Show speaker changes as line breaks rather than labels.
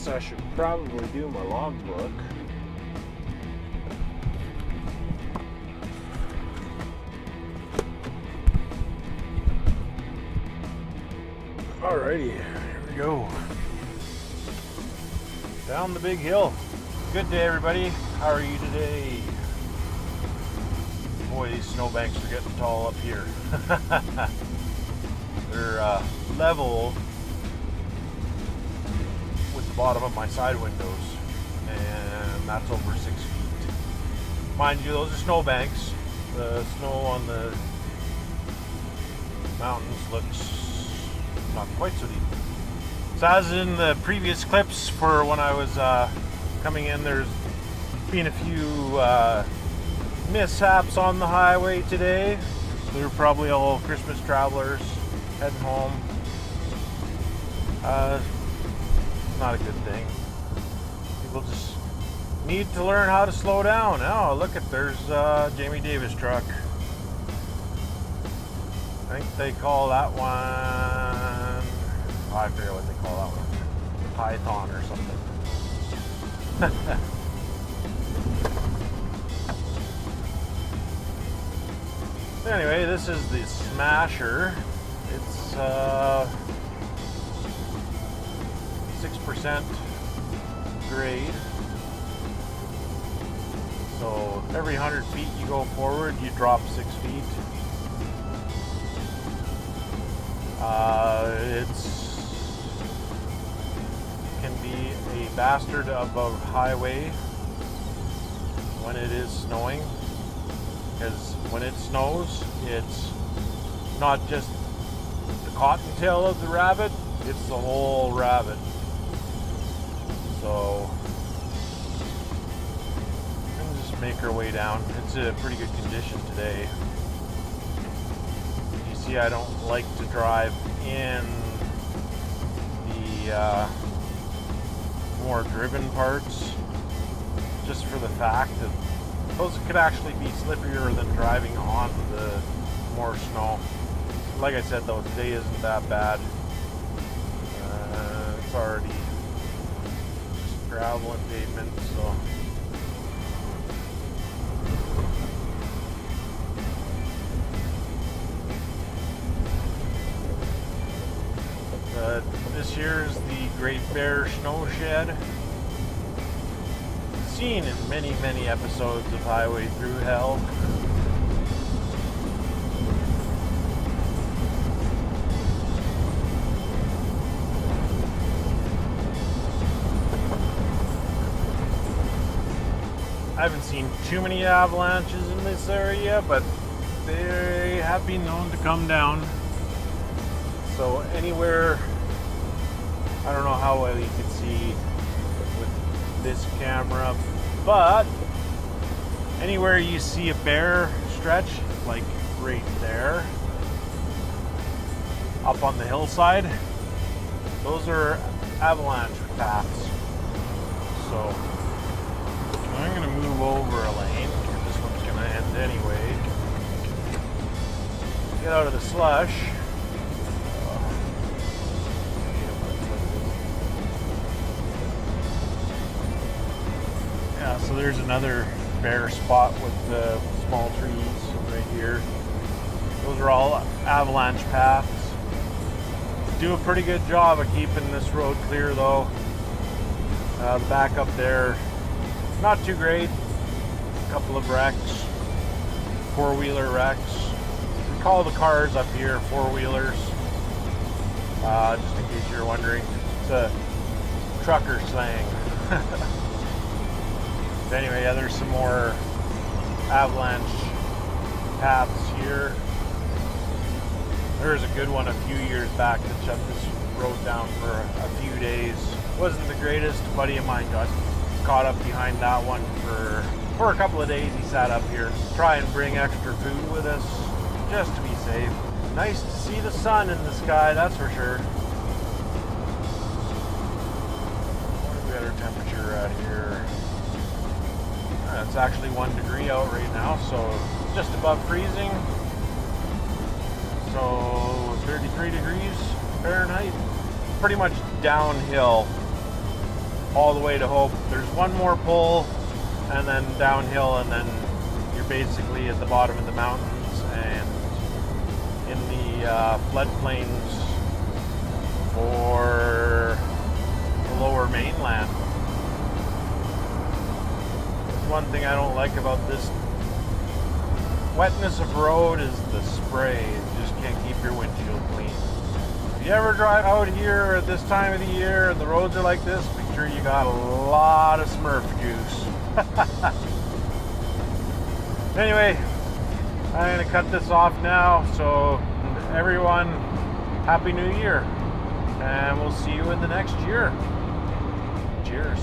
I should probably do my logbook. Alrighty, here we go. Down the big hill. Good day, everybody. How are you today? Boy, these snowbanks are getting tall up here. They're level with the bottom of my side windows, and that's over 6 feet. Mind you, those are snowbanks. The snow on the mountains looks not quite so deep. So as in the previous clips for when I was coming in, there's been a few mishaps on the highway today. They're probably all Christmas travelers heading home. Not a good thing. People just need to learn how to slow down. Oh, look at, there's Jamie Davis' truck. I think they call that one, I forget what they call that one, Python or something. Anyway, this is the Smasher. It's 6% grade. So every 100 feet you go forward, you drop 6 feet. Can be a bastard of a highway when it is snowing, because when it snows, it's not just the cottontail of the rabbit, it's the whole rabbit. So we can just make our way down. It's a pretty good condition today. You see, I don't like to drive in the more driven parts, just for the fact that those could actually be slipperier than driving on the more snow. Like I said though, today isn't that bad. It's already just gravel and pavement, so. This here is the Great Bear Snow Shed. Seen in many, many episodes of Highway Through Hell. I haven't seen too many avalanches in this area, but they have been known to come down. So anywhere, I don't know how well you can see with this camera, but anywhere you see a bare stretch, like right there, up on the hillside, those are avalanche paths. So I'm going to move over a lane. This one's going to end anyway. Get out of the slush. Yeah, so there's another bare spot with the small trees right here. Those are all avalanche paths. Do a pretty good job of keeping this road clear though. The back up there, not too great. A couple of wrecks, four-wheeler wrecks. We call the cars up here four-wheelers, just in case you're wondering. It's a trucker slang. Anyway, yeah, there's some more avalanche paths here. There was a good one a few years back that shut this road down for a few days. Wasn't the greatest. A buddy of mine got caught up behind that one for a couple of days. He sat up here, try and bring extra food with us, just to be safe. Nice to see the sun in the sky, that's for sure. What a better temperature out here. It's actually 1 degree out right now, so just above freezing. So 33 degrees Fahrenheit. Pretty much downhill all the way to Hope. There's one more pull and then downhill, and then you're basically at the bottom of the mountains and in the floodplains for the lower mainland. There's one thing I don't like about this wetness of road is the spray. You just can't keep your windshield clean. If you ever drive out here at this time of the year and the roads are like this, make sure you got a lot of Smurf juice. Anyway, I'm going to cut this off now. So everyone, Happy New Year. And we'll see you in the next year. Cheers.